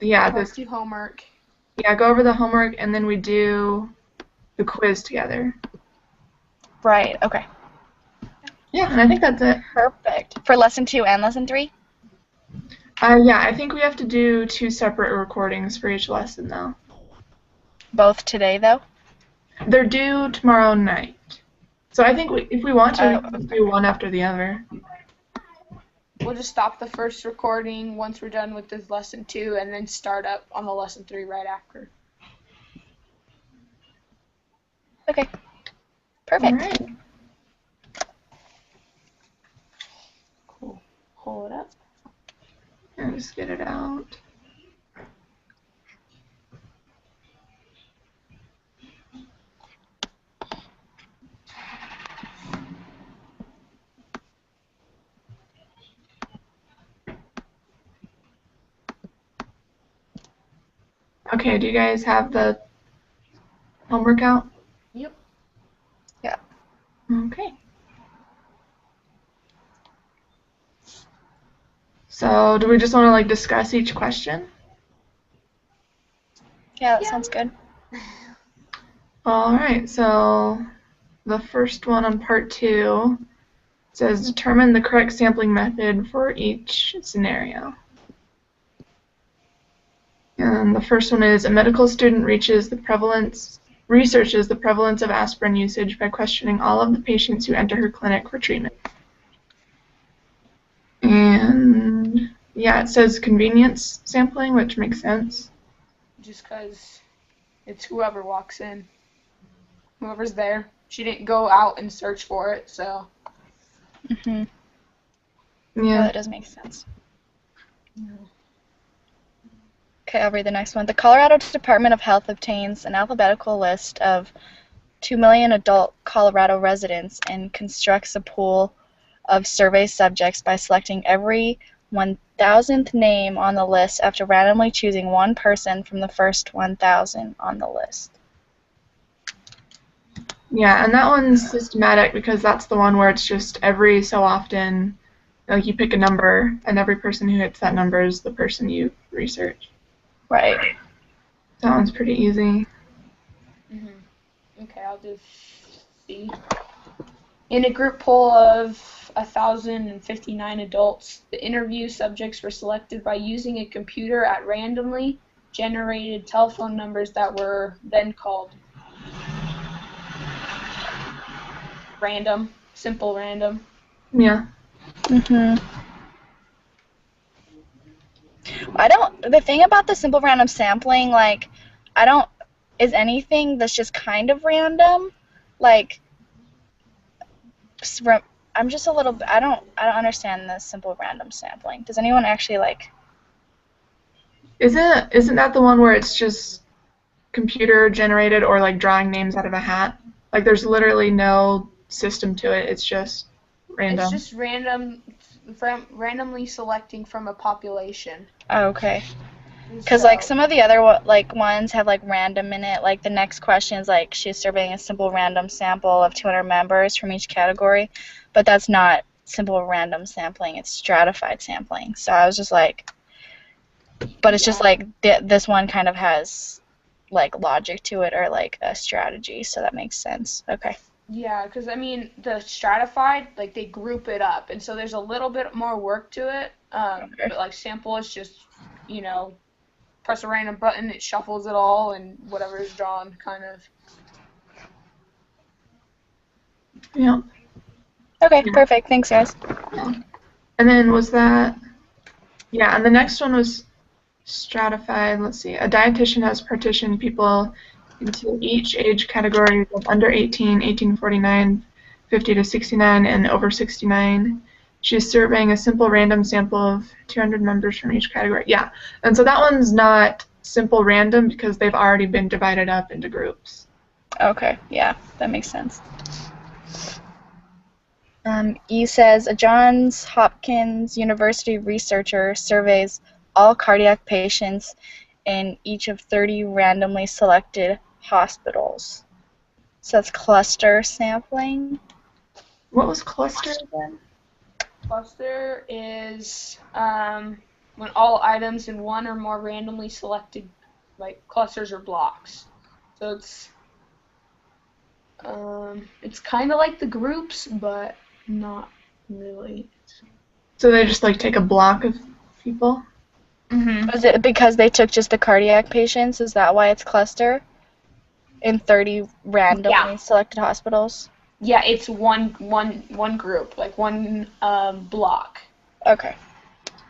Yeah, Part 2 homework. Yeah, go over the homework, and then we do the quiz together. Right, okay. Yeah, and I think that's it. Perfect. For lesson 2 and lesson 3? Yeah, I think we have to do 2 separate recordings for each lesson, though. Both today, though? They're due tomorrow night. So I think if we want to, we can do one after the other. We'll just stop the first recording once we're done with this lesson 2 and then start up on the lesson 3 right after. Okay. Perfect. All right. Cool. Hold it up. I'll just get it out. Okay, do you guys have the homework out? Yep. Yeah. Okay. So do we just want to like discuss each question? Yeah, that sounds good. All right, so the first one on part 2 says determine the correct sampling method for each scenario. And the first one is a medical student researches the prevalence of aspirin usage by questioning all of the patients who enter her clinic for treatment. And yeah, it says convenience sampling, which makes sense. Just because it's whoever walks in. Whoever's there. She didn't go out and search for it, so. Mm-hmm. Yeah. That does make sense. Okay, I'll read the next one. The Colorado Department of Health obtains an alphabetical list of 2 million adult Colorado residents and constructs a pool of survey subjects by selecting every 1,000th name on the list after randomly choosing one person from the first 1,000 on the list. Yeah, and that one's systematic because that's the one where it's just every so often, like you pick a number, and every person who hits that number is the person you research. Right. That one's pretty easy. Okay, I'll do C. In a group poll of 1,059 adults, the interview subjects were selected by using a computer at randomly generated telephone numbers that were then called. Random. Simple random. Yeah. The thing about the simple random sampling, like, is anything that's just kind of random, like, I'm just a little, I don't understand the simple random sampling. Does anyone actually, like? Isn't that the one where it's just computer generated or like drawing names out of a hat? Like there's literally no system to it. It's just random. It's just randomly selecting from a population. Oh, okay. Because like some of the other ones have like random in it. Like the next question is like she's surveying a simple random sample of 200 members from each category, but that's not simple random sampling. It's stratified sampling. So I was just like, but it's just like this one kind of has like logic to it or like a strategy. So that makes sense. Okay. Yeah, because I mean the stratified, like they group it up, and so there's a little bit more work to it. Okay. But like sample is just, you know, press a random button, it shuffles it all, and whatever is drawn, kind of. Yeah. Okay, perfect. Thanks, guys. Yeah. And then was that? Yeah, and the next one was stratified. Let's see. A dietitian has partitioned people into each age category of under 18, 18 to 49, 50 to 69, and over 69. She's surveying a simple random sample of 200 members from each category. Yeah, and so that one's not simple random because they've already been divided up into groups. Okay, yeah, that makes sense. E says, a Johns Hopkins University researcher surveys all cardiac patients in each of 30 randomly selected hospitals. So that's cluster sampling. What was cluster again? Cluster is when all items in one or more randomly selected like clusters or blocks. So it's kind of like the groups, but not really. So they just like take a block of people? Is it because they took just the cardiac patients? Is that why it's cluster in 30 randomly selected hospitals? Yeah, it's one group, like one block. Okay.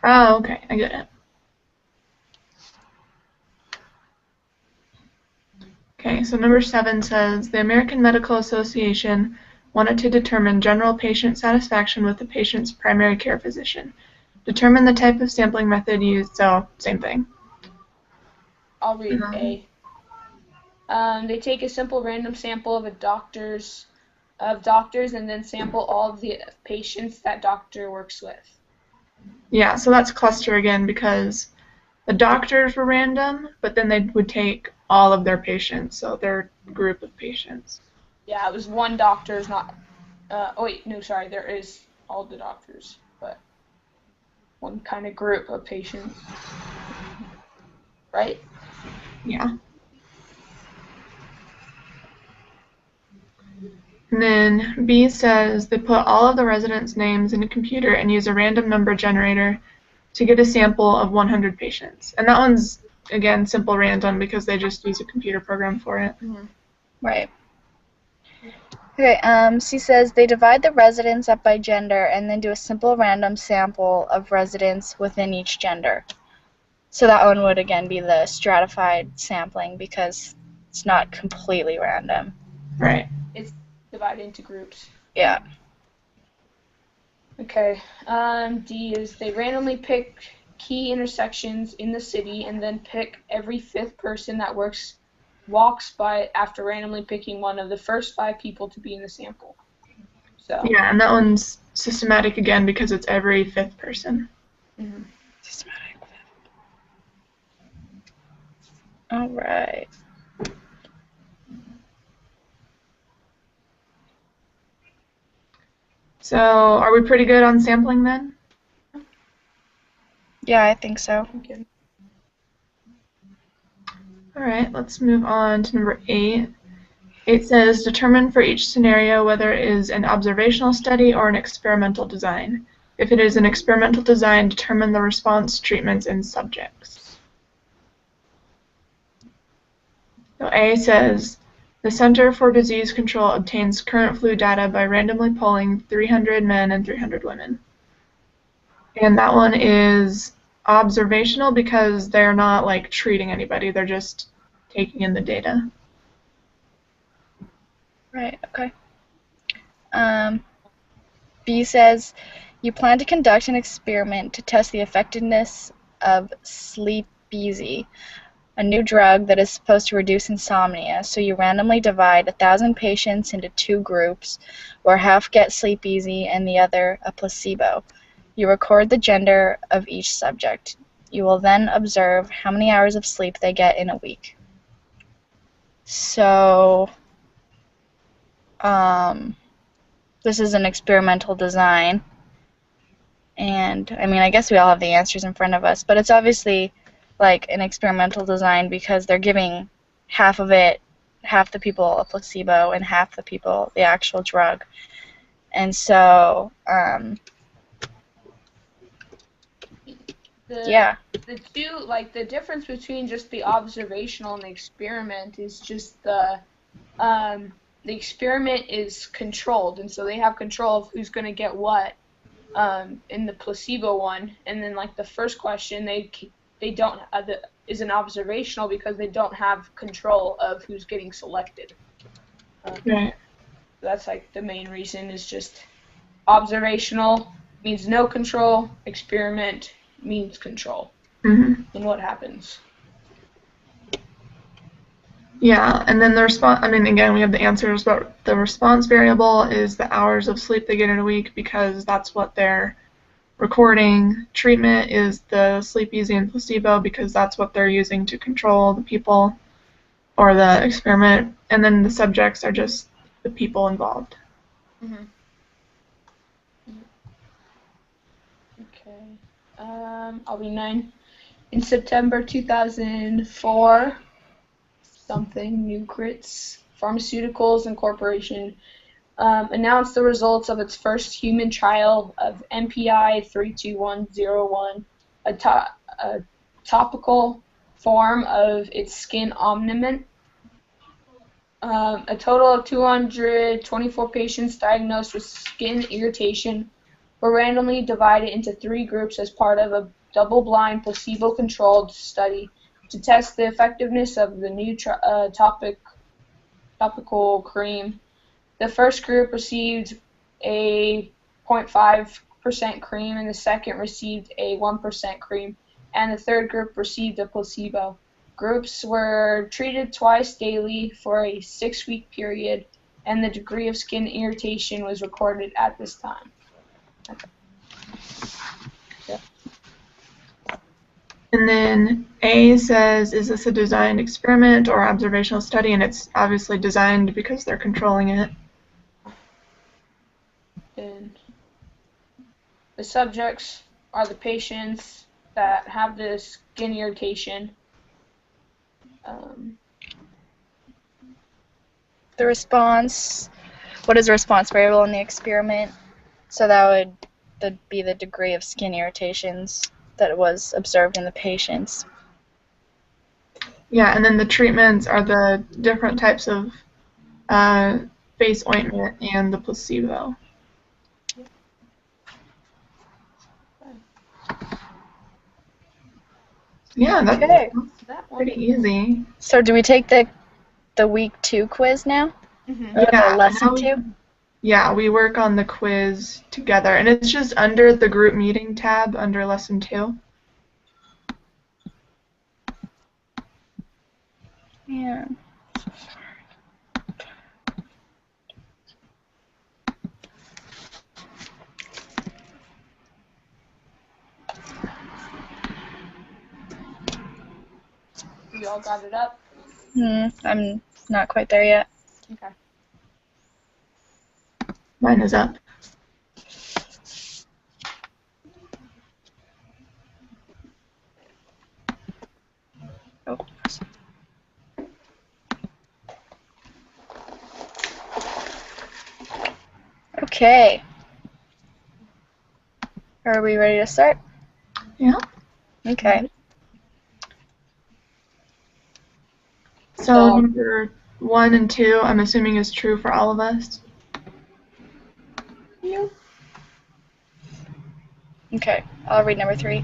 Oh, okay. I get it. Okay, so number 7 says, the American Medical Association wanted to determine general patient satisfaction with the patient's primary care physician. Determine the type of sampling method used, so same thing. I'll read A. They take a simple random sample of doctors and then sample all of the patients that doctor works with. Yeah, so that's cluster again because the doctors were random, but then they would take all of their patients, so their group of patients. Yeah, it was one doctor's not. There is all the doctors, but one kind of group of patients, right? Yeah. And then B says they put all of the residents' names in a computer and use a random number generator to get a sample of 100 patients. And that one's, again, simple random because they just use a computer program for it. Right. Okay, C says they divide the residents up by gender and then do a simple random sample of residents within each gender. So that one would, again, be the stratified sampling because it's not completely random. Right. It's divided into groups. Yeah. Okay. D is they randomly pick key intersections in the city and then pick every 5th person that walks by after randomly picking one of the first 5 people to be in the sample. So. Yeah, and that one's systematic again because it's every 5th person. Systematic. All right. So, are we pretty good on sampling then? Yeah, I think so. Okay. All right, let's move on to number 8. 8 says, determine for each scenario whether it is an observational study or an experimental design. If it is an experimental design, determine the response, treatments, and subjects. So A says, the Center for Disease Control obtains current flu data by randomly polling 300 men and 300 women. And that one is observational because they're not like treating anybody, they're just taking in the data. Right, okay. B says, you plan to conduct an experiment to test the effectiveness of Sleep-Easy, a new drug that is supposed to reduce insomnia. So you randomly divide 1,000 patients into 2 groups, where half get Sleep-Easy and the other a placebo. You record the gender of each subject. You will then observe how many hours of sleep they get in a week. So, this is an experimental design. And, I mean, I guess we all have the answers in front of us, but it's obviously like an experimental design because they're giving half the people a placebo and half the people the actual drug. And so, yeah. The difference between just the observational and the experiment is just the experiment is controlled, and so they have control of who's going to get what in the placebo one, and then like the first question they don't is an observational because they don't have control of who's getting selected. Right. That's like the main reason is just observational means no control, experiment means control. And what happens. Yeah, and then the response, I mean, again, we have the answers, but the response variable is the hours of sleep they get in a week because that's what they're recording. Treatment is the Sleep-Easy and placebo because that's what they're using to control the people or the experiment. And then the subjects are just the people involved. Okay. I'll be 9. In September 2004, Nucrits Pharmaceuticals Incorporation announced the results of its first human trial of MPI 32101, a topical form of its skin ointment. A total of 224 patients diagnosed with skin irritation were randomly divided into 3 groups as part of a double-blind, placebo-controlled study to test the effectiveness of the new topical cream. The first group received a 0.5% cream, and the second received a 1% cream, and the third group received a placebo. Groups were treated twice daily for a 6-week period, and the degree of skin irritation was recorded at this time. Okay. Yeah. And then A says, is this a designed experiment or observational study? And it's obviously designed because they're controlling it. And the subjects are the patients that have this skin irritation. The response, what is the response variable in the experiment? So that would be the degree of skin irritations that was observed in the patients. Yeah, and then the treatments are the different types of face ointment and the placebo. Yeah, that's pretty easy. So do we take the week 2 quiz now? Mm-hmm. Or the lesson 2? Yeah, we work on the quiz together, and it's just under the group meeting tab under lesson 2. Yeah. You all got it up? I'm not quite there yet. Okay. Mine is up. Oh. Okay. Are we ready to start? Yeah. Okay. So number 1 and 2, I'm assuming is true for all of us. Yeah. Okay, I'll read number 3.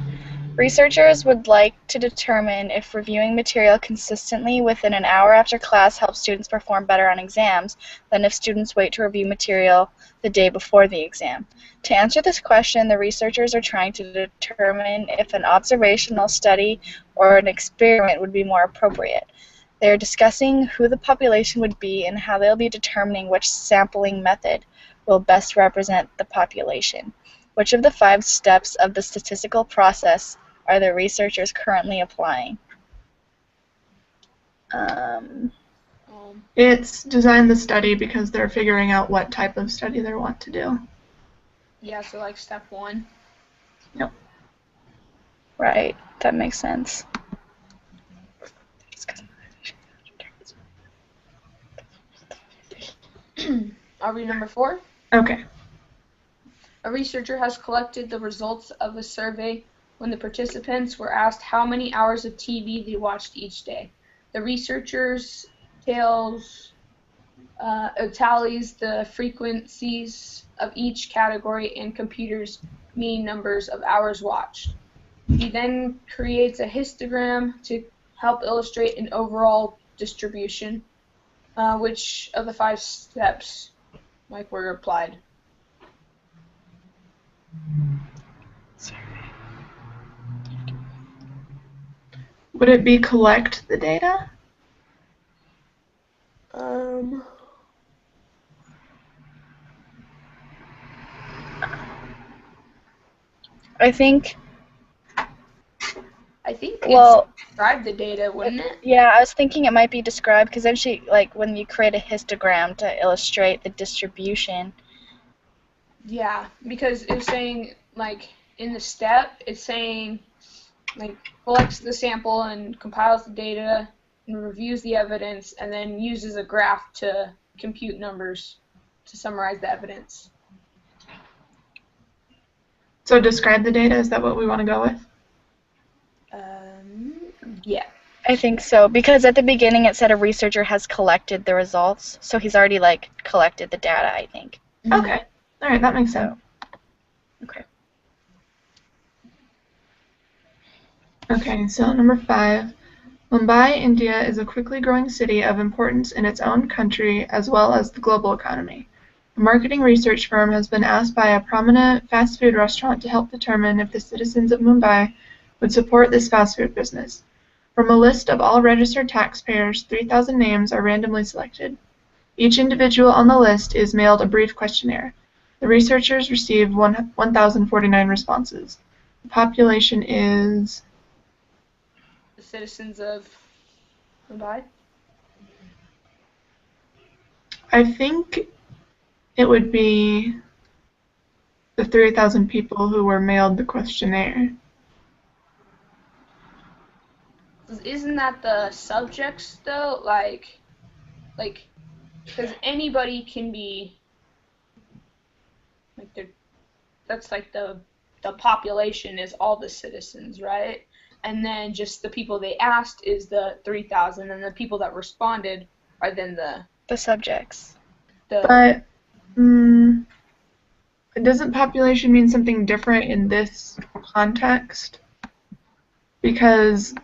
Researchers would like to determine if reviewing material consistently within an hour after class helps students perform better on exams than if students wait to review material the day before the exam. To answer this question, the researchers are trying to determine if an observational study or an experiment would be more appropriate. They are discussing who the population would be and how they'll be determining which sampling method will best represent the population. Which of the 5 steps of the statistical process are the researchers currently applying? It's design the study because they're figuring out what type of study they want to do. Yeah, so like step 1. Yep. Right, that makes sense. I'll read number 4. Okay. A researcher has collected the results of a survey when the participants were asked how many hours of TV they watched each day. The researchers tallies the frequencies of each category and computers mean numbers of hours watched. He then creates a histogram to help illustrate an overall distribution. Which of the 5 steps, were applied? Would it be collect the data? I think it's describe the data, wouldn't it? Yeah, I was thinking it might be described because then when you create a histogram to illustrate the distribution. Yeah, because it was saying, in the step, it's saying, like, collects the sample and compiles the data and reviews the evidence and then uses a graph to compute numbers to summarize the evidence. So describe the data, is that what we want to go with? Yeah. I think so, because at the beginning it said a researcher has collected the results, so he's already, like, collected the data, I think. Okay. All right, that makes sense. Okay. Okay, so number 5. Mumbai, India is a quickly growing city of importance in its own country as well as the global economy. A marketing research firm has been asked by a prominent fast food restaurant to help determine if the citizens of Mumbai would support this fast food business. From a list of all registered taxpayers, 3,000 names are randomly selected. Each individual on the list is mailed a brief questionnaire. The researchers received 1,049 responses. The population is... The citizens of Mumbai? I think it would be the 3,000 people who were mailed the questionnaire. Isn't that the subjects, though? Like, because anybody can be, like, that's like the population is all the citizens, right? And then just the people they asked is the 3,000, and the people that responded are then the subjects. But doesn't population mean something different in this context? Because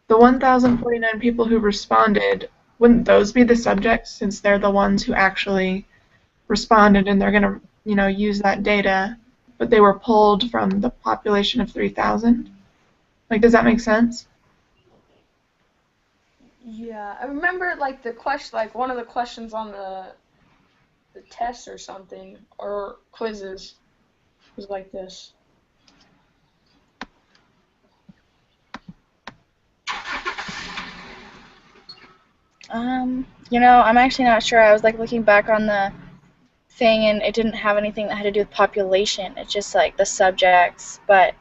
the 1,049 people who responded, wouldn't those be the subjects since they're the ones who actually responded and they're going to, use that data, but they were pulled from the population of 3,000? Like, does that make sense? Yeah, I remember, like, the question, like, one of the questions on the test or something, or quizzes, was like this. I'm actually not sure. I was, like, looking back on the thing, and it didn't have anything that had to do with population. It's just, like, the subjects, but...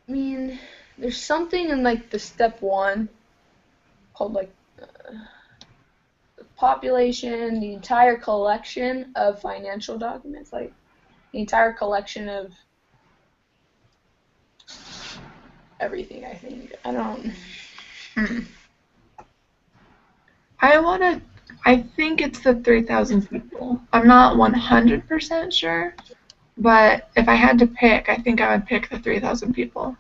I mean, there's something in, like, the step 1 called, like, the population, the entire collection of financial documents, like, the entire collection of everything, I think. I don't... I think it's the 3,000 people. I'm not 100% sure, but if I had to pick, I think I would pick the 3,000 people.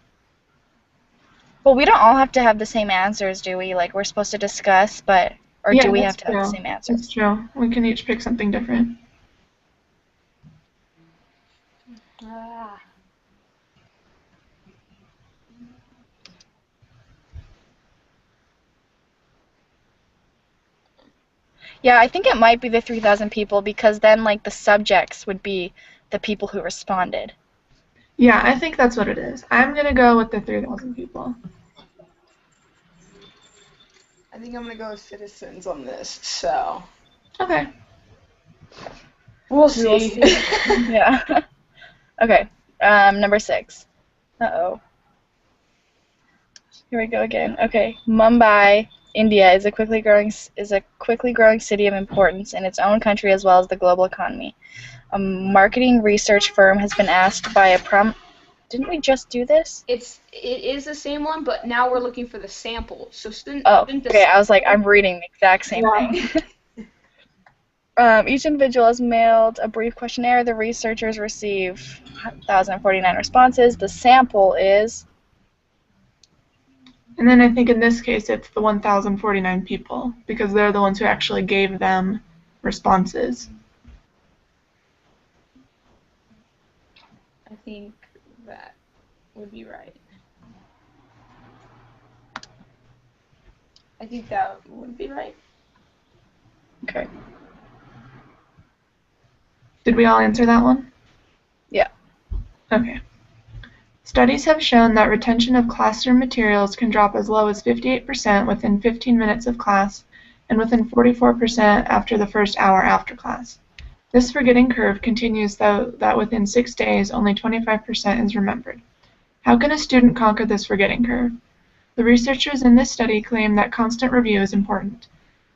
Well, we don't all have to have the same answers, do we? Like, we're supposed to discuss, but... Or Yeah, do we have to true. have the same answers? That's true. We can each pick something different. Yeah, I think it might be the 3,000 people because then, like, the subjects would be the people who responded. Yeah, I think that's what it is. I'm going to go with the 3,000 people. I think I'm going to go with citizens on this, so... Okay. We'll see. Yeah. Okay, number 6. Uh-oh. Here we go again. Okay, Mumbai, India is a quickly growing city of importance in its own country as well as the global economy. A marketing research firm has been asked by a Didn't we just do this? It is the same one, but now we're looking for the sample. So okay. I was like, I'm reading the exact same thing. Each individual is mailed a brief questionnaire. The researchers receive 1,049 responses. The sample is... And then I think in this case it's the 1,049 people because they're the ones who actually gave them responses. I think that would be right. I think that would be right. Okay. Did we all answer that one? Yeah. Okay. Studies have shown that retention of classroom materials can drop as low as 58% within 15 minutes of class and within 44% after the first hour after class. This forgetting curve continues though that within 6 days only 25% is remembered. How can a student conquer this forgetting curve? The researchers in this study claim that constant review is important.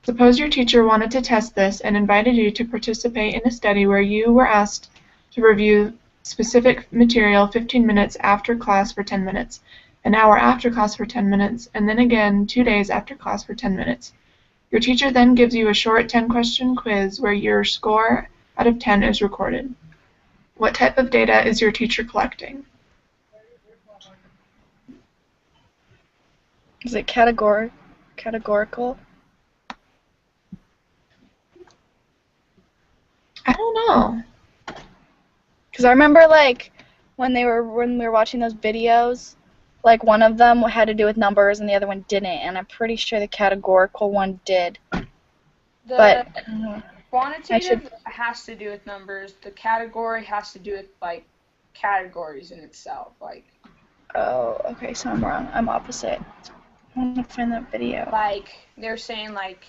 Suppose your teacher wanted to test this and invited you to participate in a study where you were asked to review specific material 15 minutes after class for 10 minutes, an hour after class for 10 minutes, and then again 2 days after class for 10 minutes. Your teacher then gives you a short 10-question quiz where your score out of 10 is recorded. What type of data is your teacher collecting? Is it categorical? I don't know. Because I remember, like, when we were watching those videos, like, one of them had to do with numbers and the other one didn't, and I'm pretty sure the categorical one did. The But quantitative has to do with numbers. The category has to do with, like, categories in itself. Like. Oh, okay, so I'm wrong. I'm opposite. I want to find that video. Like, they're saying, like,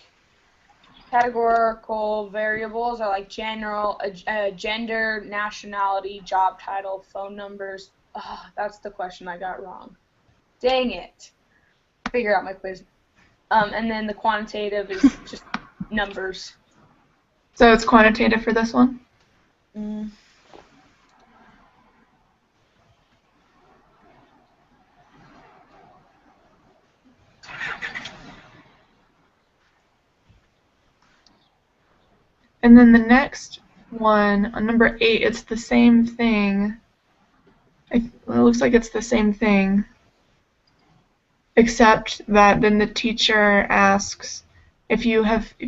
categorical variables are, like, general, gender, nationality, job title, phone numbers. Oh, that's the question I got wrong. Dang it. Figure out my quiz. And then the quantitative is just numbers. So it's quantitative for this one? Mm. And then the next one, on number 8, it's the same thing. It looks like it's the same thing, except that then the teacher asks if you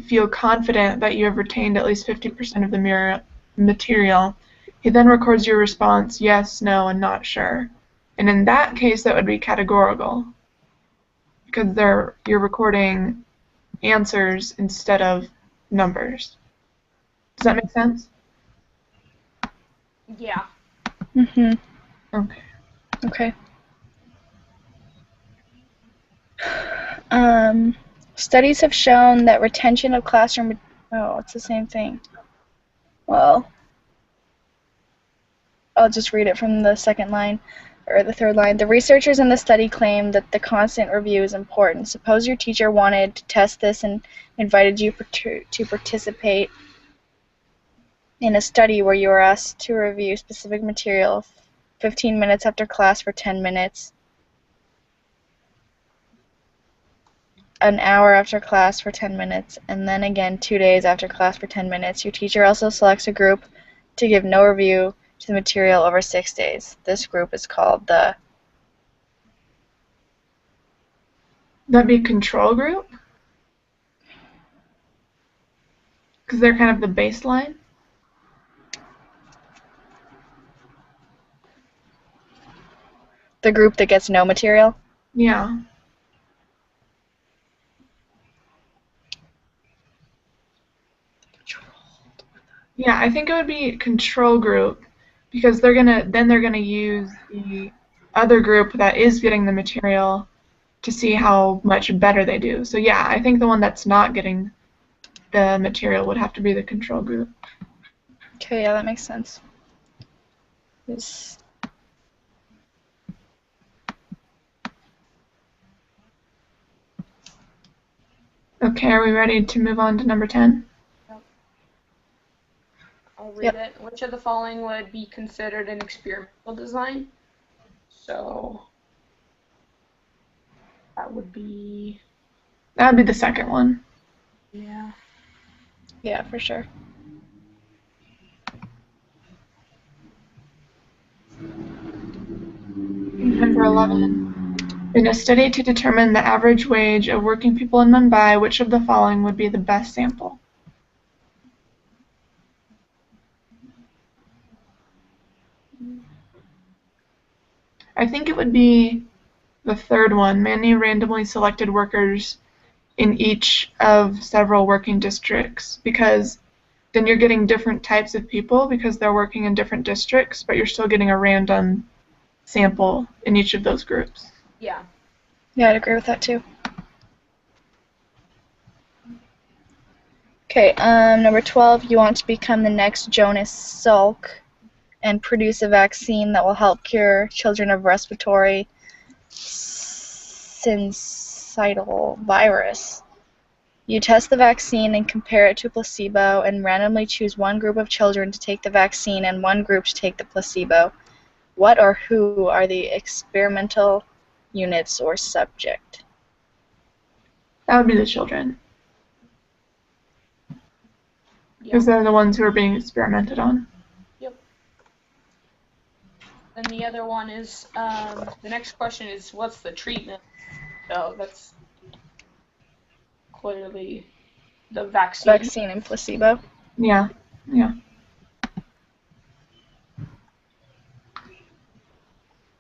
feel confident that you have retained at least 50% of the material. He then records your response, yes, no, and not sure. And in that case, that would be categorical, because you're recording answers instead of numbers. Does that make sense? Yeah. Mhm. Okay. Okay. Studies have shown that retention of classroom. Oh, it's the same thing. Well, I'll just read it from the second line, or the third line. The researchers in the study claim that the constant review is important. Suppose your teacher wanted to test this and invited you to participate in a study where you were asked to review specific material 15 minutes after class for 10 minutes, an hour after class for 10 minutes, and then again 2 days after class for 10 minutes. Your teacher also selects a group to give no review to the material over 6 days. This group is called the... That'd be control group? Because they're kind of the baseline? The group that gets no material? Yeah. Yeah, I think it would be control group, because they're gonna use the other group that is getting the material to see how much better they do. So yeah, I think the one that's not getting the material would have to be the control group. Okay, yeah, that makes sense. This... Okay, are we ready to move on to number 10? Yep. I'll read it. Which of the following would be considered an experimental design? So that would be... That would be the second one. Yeah. Yeah, for sure. Number 11. In a study to determine the average wage of working people in Mumbai, which of the following would be the best sample? I think it would be the third one, many randomly selected workers in each of several working districts, because then you're getting different types of people because they're working in different districts, but you're still getting a random sample in each of those groups. Yeah. Yeah, I'd agree with that too. Okay. Okay, number 12, you want to become the next Jonas Salk and produce a vaccine that will help cure children of respiratory syncytial virus. You test the vaccine and compare it to placebo and randomly choose one group of children to take the vaccine and one group to take the placebo. What or who are the experimental units or subject? That would be the children, because they're the ones who are being experimented on. Yep. And the other one is, the next question is, what's the treatment? So that's clearly the vaccine. Vaccine and placebo. Yeah.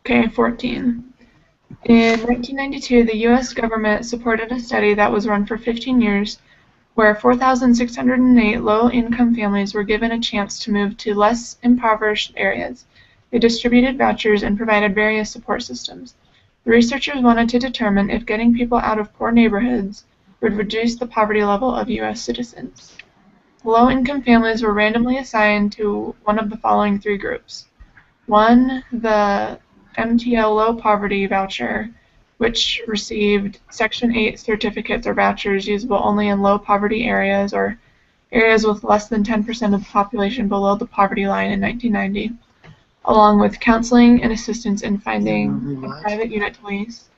Okay, 14. In 1992, the U.S. government supported a study that was run for 15 years where 4,608 low-income families were given a chance to move to less impoverished areas. They distributed vouchers and provided various support systems. The researchers wanted to determine if getting people out of poor neighborhoods would reduce the poverty level of U.S. citizens. Low-income families were randomly assigned to one of the following three groups. 1. The MTL Low Poverty Voucher, which received Section 8 certificates or vouchers usable only in low poverty areas or areas with less than 10% of the population below the poverty line in 1990, along with counseling and assistance in finding a private unit to lease.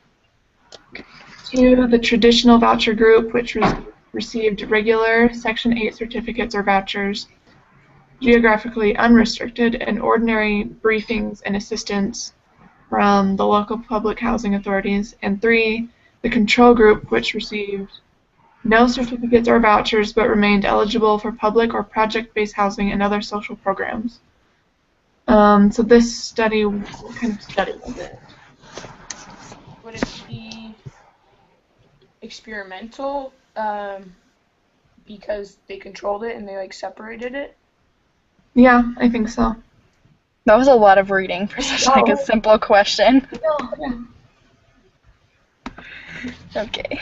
2. The Traditional Voucher Group, which received regular Section 8 certificates or vouchers, geographically unrestricted, and ordinary briefings and assistance from the local public housing authorities. And 3, the Control Group, which received no certificates or vouchers but remained eligible for public or project-based housing and other social programs. So this study, what kind of study was it? Would it be experimental, because they controlled it and they separated it? Yeah, I think so. That was a lot of reading for such a simple question. Yeah. Okay.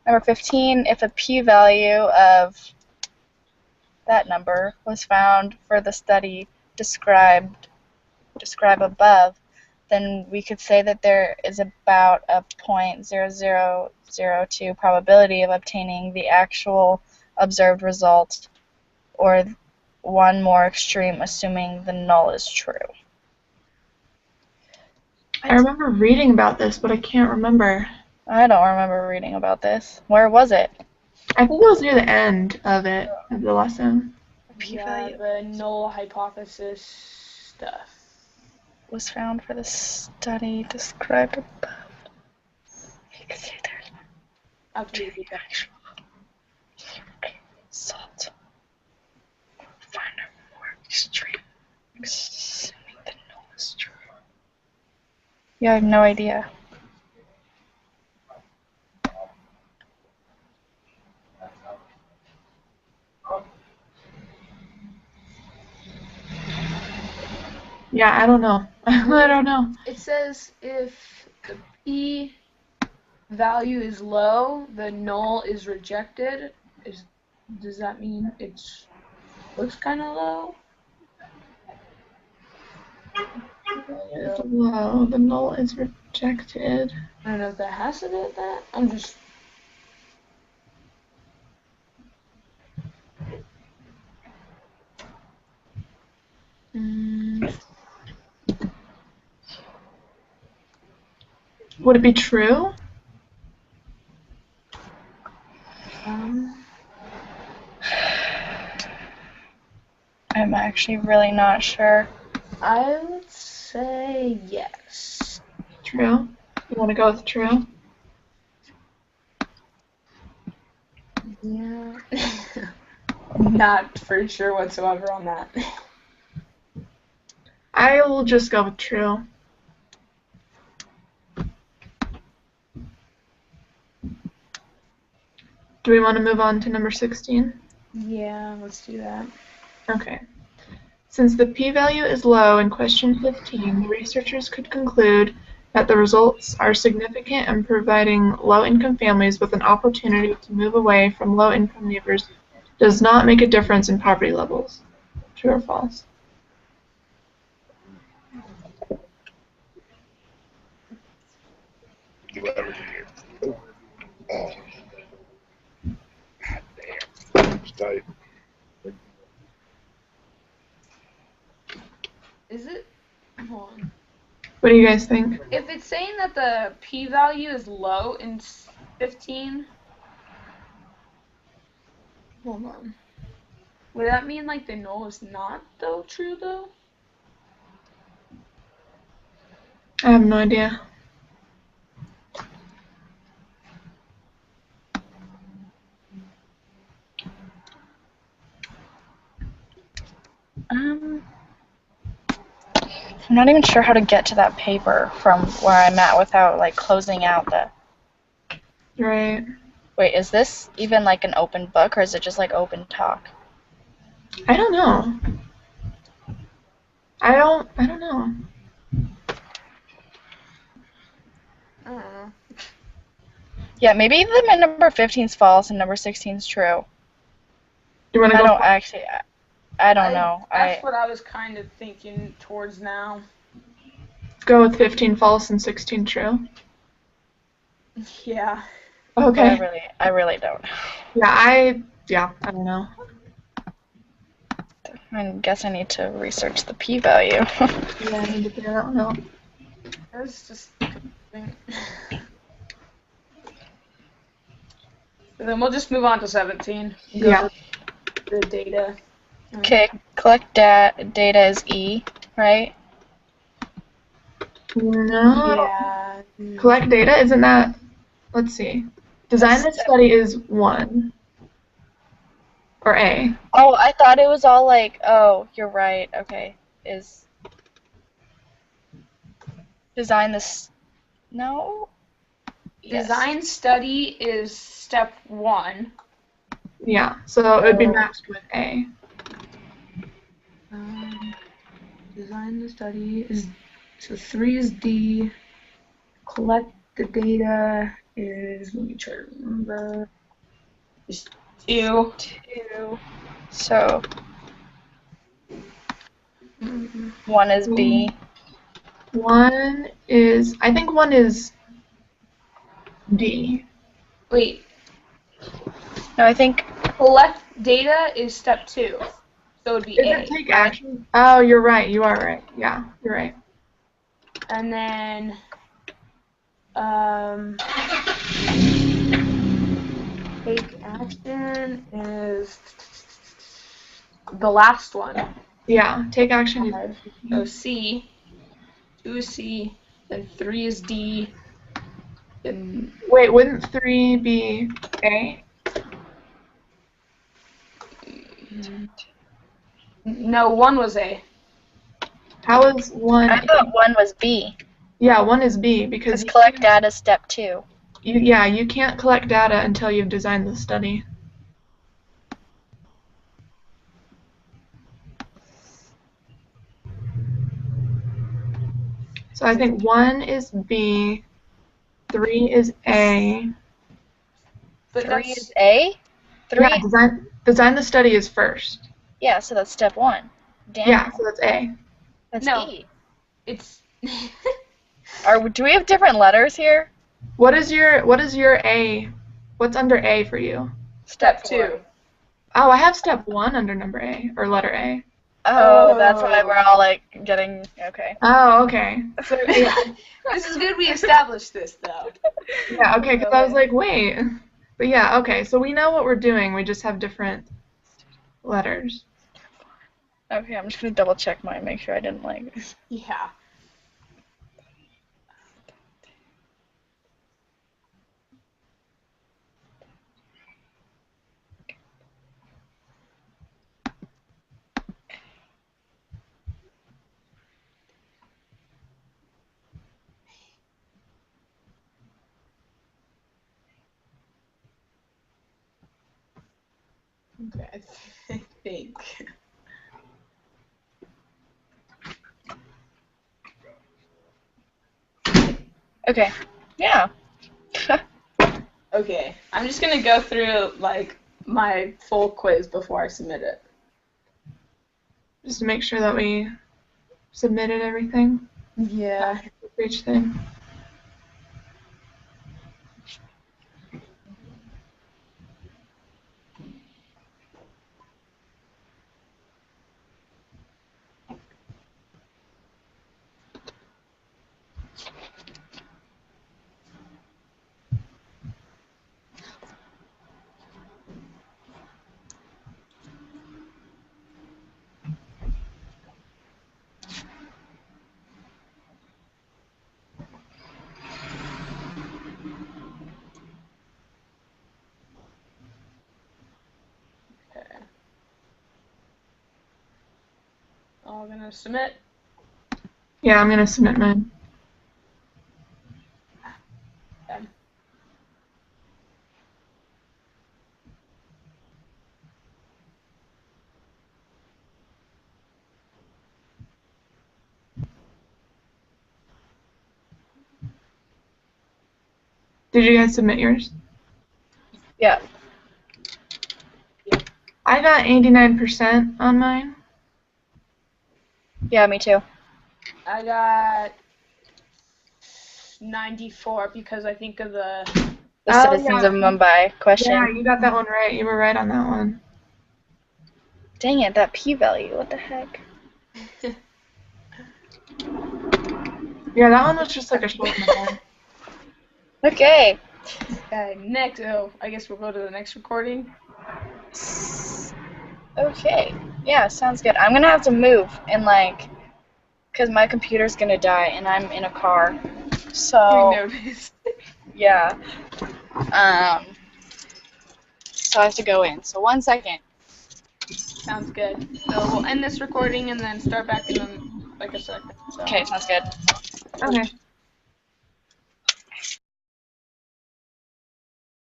Number 15, if a p-value of that number was found for the study describe above, then we could say that there is about a 0.0002 probability of obtaining the actual observed result, or one more extreme, assuming the null is true. I remember reading about this, but I can't remember. I don't remember reading about this. Where was it? I think it was near the end of it, of the lesson. Yeah, the null hypothesis stuff Was found for the study described above. You could say there's absolutely actual result. Find a more extreme, assuming the null is true. Yeah, I have no idea. Yeah, I don't know. I don't know. It says if the p value is low, the null is rejected. Does that mean looks kind of low? It's low. The null is rejected. I don't know if that has to do with that. I'm just. Would it be true? I'm actually really not sure. I would say yes. True. You want to go with true? Yeah. Not for sure whatsoever on that. I will just go with true. Do we want to move on to number 16? Yeah, let's do that. Okay. Since the p-value is low in question 15, the researchers could conclude that the results are significant in providing low-income families with an opportunity to move away from low-income neighbors does not make a difference in poverty levels. True or false? Is it? Hold on. What do you guys think? If it's saying that the p-value is low in 15, hold on. Would that mean like the null is not though true though? I have no idea. I'm not even sure how to get to that paper from where I'm at without like closing out the. Right. Wait, is this even like an open book or is it just like open talk? I don't know. I don't know. I don't know. Yeah, maybe the number 15 is false and number 16 is true. You want to I go? don't actually. I don't know. That's what I was kind of thinking towards now. Go with 15 false and 16 true. Yeah. Okay. But I really don't. Yeah, I don't know. I guess I need to research the p-value. Yeah, I need to figure that one out. That's just. And then we'll just move on to 17. Yeah. The data. Okay, collect data is E, right? No. Yeah. Collect data, isn't that? Let's see. Design the study is 1. Or A. Oh, I thought it was all like, oh, you're right. Okay. Is design this. No? Yes. Design study is step 1. Yeah, so it would be matched with A. Design the study is, so 3 is D. Collect the data is, let me try to remember, is 2. So 1 is B. 1 is, I think 1 is D. Wait, No, I think collect data is step 2. So it would be Is A. it take right? action? Oh, you're right. You are right. Yeah, you're right. And then take action is the last one. Yeah, take action is So C, 2 is C, then 3 is D, then Wait, wouldn't 3 be A? no, 1 was A. How is 1? I thought 1 was B. Yeah, 1 is B because Because collect data is step 2. you can't collect data until you've designed the study. So I think 1 is B, 3 is A. But 3 is A? 3? Yeah, design the study is first. Yeah, so that's step 1. Damn. Yeah, so that's A. That's no, E. it's Do we have different letters here? What is your A? What's under A for you? step 2. Oh, I have step 1 under number A, or letter A. Oh, that's why we're all like getting okay. Oh, okay. So, yeah. This is good we established this, though. Yeah, okay, because I was like, wait. But yeah, okay, so we know what we're doing, we just have different letters. Okay, I'm just gonna double check mine, make sure I didn't like. Yeah. Okay, I think. Okay. Yeah. Okay, I'm just gonna go through like my full quiz before I submit it. Just to make sure that we submitted everything Yeah. for each thing. Okay. I'm gonna submit. Yeah, I'm gonna submit mine. Okay. Did you guys submit yours? Yeah. I got 89% on mine. Yeah, me too. I got 94 because I think of the. The Oh, Citizens yeah. of Mumbai question. Yeah, you got that one right. You were right on that one. Dang it, that p-value. What the heck? Yeah, that one was just like a short one. Okay. Okay, next. Oh, I guess we'll go to the next recording. Okay. Yeah, sounds good. I'm gonna have to move and like, cause my computer's gonna die and I'm in a car. We So noticed. yeah. So I have to go in. So 1 second. Sounds good. So we'll end this recording and then start back in like a second. So. Okay, sounds good. Okay.